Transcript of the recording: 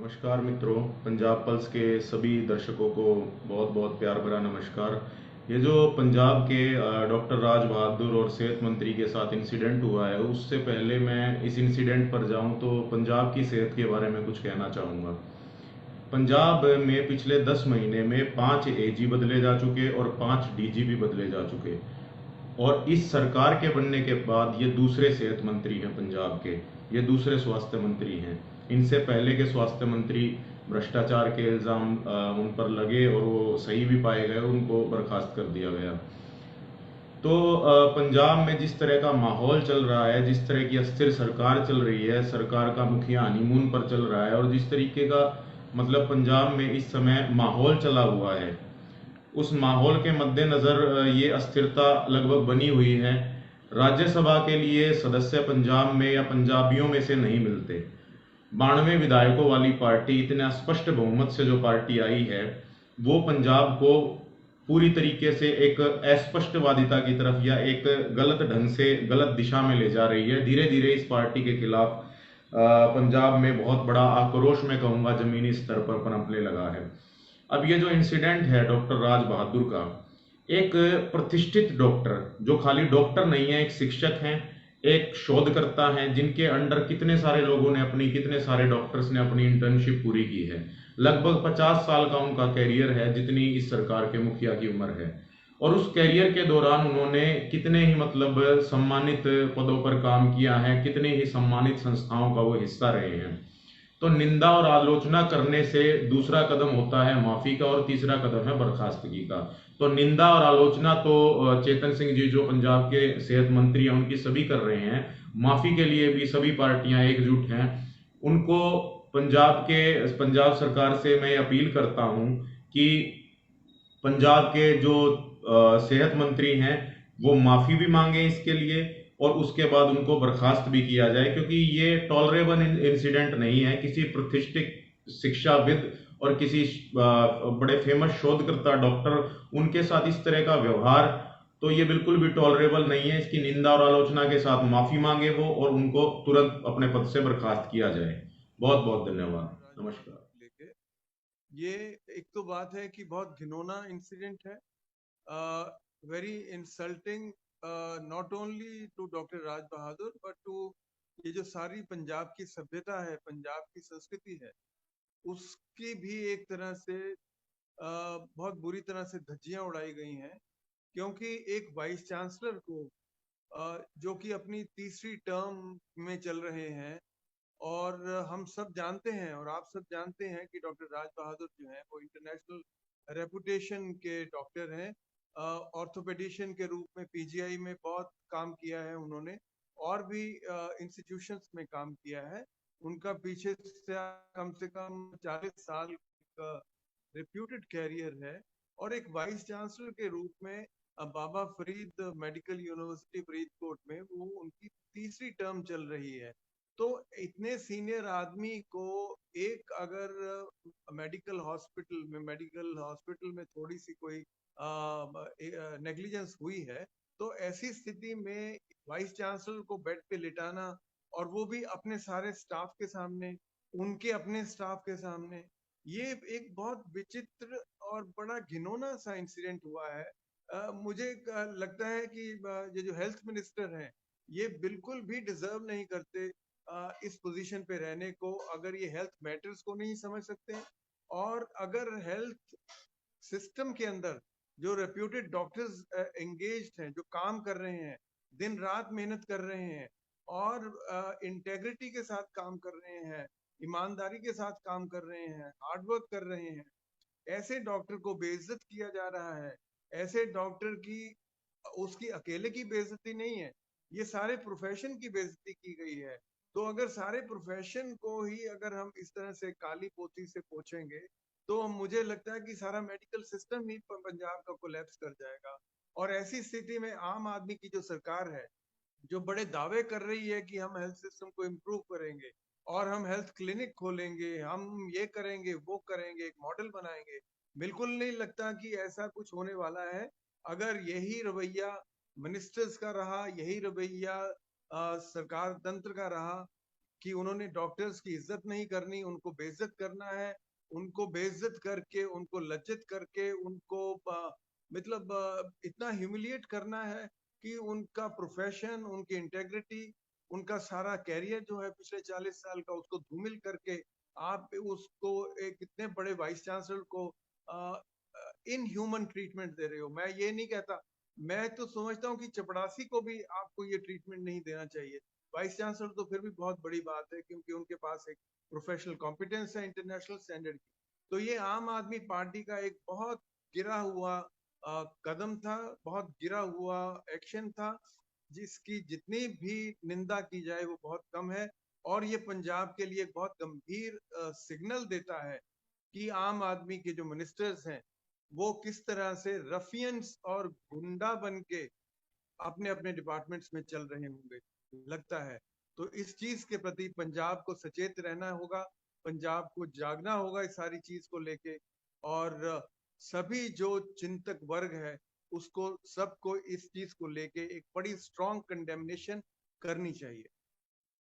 नमस्कार मित्रों। पंजाब पल्स के सभी दर्शकों को बहुत बहुत प्यार भरा नमस्कार। ये जो पंजाब के डॉक्टर राज बहादुर और सेहत मंत्री के साथ इंसिडेंट हुआ है, उससे पहले मैं इस इंसिडेंट पर जाऊं तो पंजाब की सेहत के बारे में कुछ कहना चाहूँगा। पंजाब में पिछले 10 महीने में 5 एजी बदले जा चुके और 5 डीजी भी बदले जा चुके। और इस सरकार के बनने के बाद ये दूसरे सेहत मंत्री हैं पंजाब के, ये दूसरे स्वास्थ्य मंत्री हैं। इनसे पहले के स्वास्थ्य मंत्री भ्रष्टाचार के इल्ज़ाम उन पर लगे और वो सही भी पाए गए, उनको बर्खास्त कर दिया गया। तो पंजाब में जिस तरह का माहौल चल रहा है, जिस तरह की अस्थिर सरकार चल रही है, सरकार का मुखिया हनीमून पर चल रहा है, और जिस तरीके का मतलब पंजाब में इस समय माहौल चला हुआ है, उस माहौल के मद्देनजर ये अस्थिरता लगभग बनी हुई है। राज्यसभा के लिए सदस्य पंजाब में या पंजाबियों में से नहीं मिलते। 92 विधायकों वाली पार्टी, इतने स्पष्ट बहुमत से जो पार्टी आई है, वो पंजाब को पूरी तरीके से एक अस्पष्टवादिता की तरफ या एक गलत ढंग से गलत दिशा में ले जा रही है। धीरे धीरे इस पार्टी के खिलाफ पंजाब में बहुत बड़ा आक्रोश, मैं कहूँगा, जमीनी स्तर पर पनपने लगा है। अब ये जो इंसिडेंट है डॉक्टर राज बहादुर का, एक प्रतिष्ठित डॉक्टर, जो खाली डॉक्टर नहीं है, एक शिक्षक हैं, एक शोधकर्ता हैं, जिनके अंडर कितने सारे लोगों ने अपनी, कितने सारे डॉक्टर्स ने अपनी इंटर्नशिप पूरी की है। लगभग 50 साल का उनका कैरियर है, जितनी इस सरकार के मुखिया की उम्र है। और उस कैरियर के दौरान उन्होंने कितने ही मतलब सम्मानित पदों पर काम किया है, कितने ही सम्मानित संस्थाओं का वो हिस्सा रहे हैं। तो निंदा और आलोचना करने से दूसरा कदम होता है माफी का, और तीसरा कदम है बर्खास्तगी का। तो निंदा और आलोचना तो चेतन सिंह जी, जो पंजाब के सेहत मंत्री हैं, उनकी सभी कर रहे हैं। माफी के लिए भी सभी पार्टियां एकजुट हैं। उनको पंजाब सरकार से मैं अपील करता हूं कि पंजाब के जो सेहत मंत्री हैं, वो माफी भी मांगे इसके लिए, और उसके बाद उनको बर्खास्त भी किया जाए, क्योंकि ये टॉलरेबल इंसिडेंट नहीं है। किसी प्रतिष्ठित शिक्षाविद और किसी बड़े फेमस शोधकर्ता डॉक्टर, उनके साथ इस तरह का व्यवहार, तो ये बिल्कुल भी टॉलरेबल नहीं है। इसकी निंदा और आलोचना के साथ माफी मांगे वो, और उनको तुरंत अपने पद से बर्खास्त किया जाए। बहुत बहुत धन्यवाद। डॉक्टर राज बहादुर नमस्कार। को लेके ये एक तो बात है कि बहुत घिनौना इंसिडेंट है, very insulting, not only to doctor Raj Bahadur but to ये जो सारी पंजाब की सभ्यता है, पंजाब की संस्कृति है, उसकी भी एक तरह से बहुत बुरी तरह से धज्जियां उड़ाई गई हैं। क्योंकि एक वाइस चांसलर को जो कि अपनी तीसरी टर्म में चल रहे हैं, और हम सब जानते हैं और आप सब जानते हैं कि डॉक्टर राज बहादुर जो है वो इंटरनेशनल रेपुटेशन के डॉक्टर हैं। ऑर्थोपेडिशियन के रूप में पीजीआई में बहुत काम किया है उन्होंने, और भी इंस्टीट्यूशंस में काम किया है। उनका पीछे से कम 40 साल का रिप्यूटेड कैरियर है। और एक वाइस चांसलर के रूप में बाबा फरीद मेडिकल यूनिवर्सिटी फरीदकोट में वो उनकी तीसरी टर्म चल रही है। तो इतने सीनियर आदमी को एक अगर मेडिकल हॉस्पिटल में थोड़ी सी कोई नेग्लिजेंस हुई है, तो ऐसी स्थिति में वाइस चांसलर को बेड पे लिटाना, और वो भी अपने सारे स्टाफ के सामने, उनके अपने स्टाफ के सामने, ये एक बहुत विचित्र और बड़ा घिनौना सा इंसिडेंट हुआ है। मुझे लगता है कि ये जो हेल्थ मिनिस्टर हैं, ये बिल्कुल भी डिजर्व नहीं करते इस पोजीशन पे रहने को, अगर ये हेल्थ मैटर्स को नहीं समझ सकते, और अगर हेल्थ सिस्टम के अंदर जो रेप्यूटेड डॉक्टर्स एंगेज्ड हैं, जो काम कर रहे हैं, दिन रात मेहनत कर रहे हैं, और इंटेग्रिटी के साथ काम कर रहे हैं, ईमानदारी के साथ काम कर रहे हैं, हार्डवर्क कर रहे हैं, ऐसे डॉक्टर को बेइज्जत किया जा रहा है। ऐसे डॉक्टर की, उसकी अकेले की बेइज्जती नहीं है, ये सारे प्रोफेशन की बेइज्जती की गई है। तो अगर सारे प्रोफेशन को ही अगर हम इस तरह से काली पोती से पोछेंगे, तो मुझे लगता है कि सारा मेडिकल सिस्टम ही पंजाब का कोलैप्स कर जाएगा। और ऐसी स्थिति में आम आदमी की जो सरकार है, जो बड़े दावे कर रही है कि हम हेल्थ सिस्टम को इम्प्रूव करेंगे और हम हेल्थ क्लिनिक खोलेंगे, हम ये करेंगे, वो करेंगे, एक मॉडल बनाएंगे, बिल्कुल नहीं लगता कि ऐसा कुछ होने वाला है। अगर यही रवैया मिनिस्टर्स का रहा, यही रवैया सरकार तंत्र का रहा, कि उन्होंने डॉक्टर्स की इज्जत नहीं करनी, उनको बेइज्जत करना है, उनको बेइज्जत करके, उनको लज्जित करके, उनको मतलब इतना ह्यूमिलिएट करना है कि उनका प्रोफेशन, उनकी इंटेग्रिटी, उनका सारा कैरियर जो है पिछले 40 साल का, उसको धूमिल करके आप उसको एक इतने बड़े वाइस चांसलर को इनह्यूमन ट्रीटमेंट दे रहे हो। मैं ये नहीं कहता, मैं तो समझता हूँ कि चपड़ासी को भी आपको ये ट्रीटमेंट नहीं देना चाहिए। वाइस चांसलर तो फिर भी बहुत बड़ी बात है, क्योंकि उनके पास एक प्रोफेशनल कॉम्पिटेंस है इंटरनेशनल स्टैंडर्ड की। तो ये आम आदमी पार्टी का एक बहुत गिरा हुआ कदम था, बहुत गिरा हुआ एक्शन था, जिसकी जितनी भी निंदा की जाए वो बहुत कम है। और ये पंजाब के लिए एक बहुत गंभीर सिग्नल देता है कि आम आदमी के जो मिनिस्टर्स हैं वो किस तरह से रफियंस और गुंडा बन के अपने अपने डिपार्टमेंट्स में चल रहे होंगे, लगता है। तो इस चीज के प्रति पंजाब को सचेत रहना होगा, पंजाब को जागना होगा इस सारी चीज को लेके। और सभी जो चिंतक वर्ग है उसको सबको इस चीज को लेके एक बड़ी स्ट्रॉन्ग कंडेमनेशन करनी चाहिए।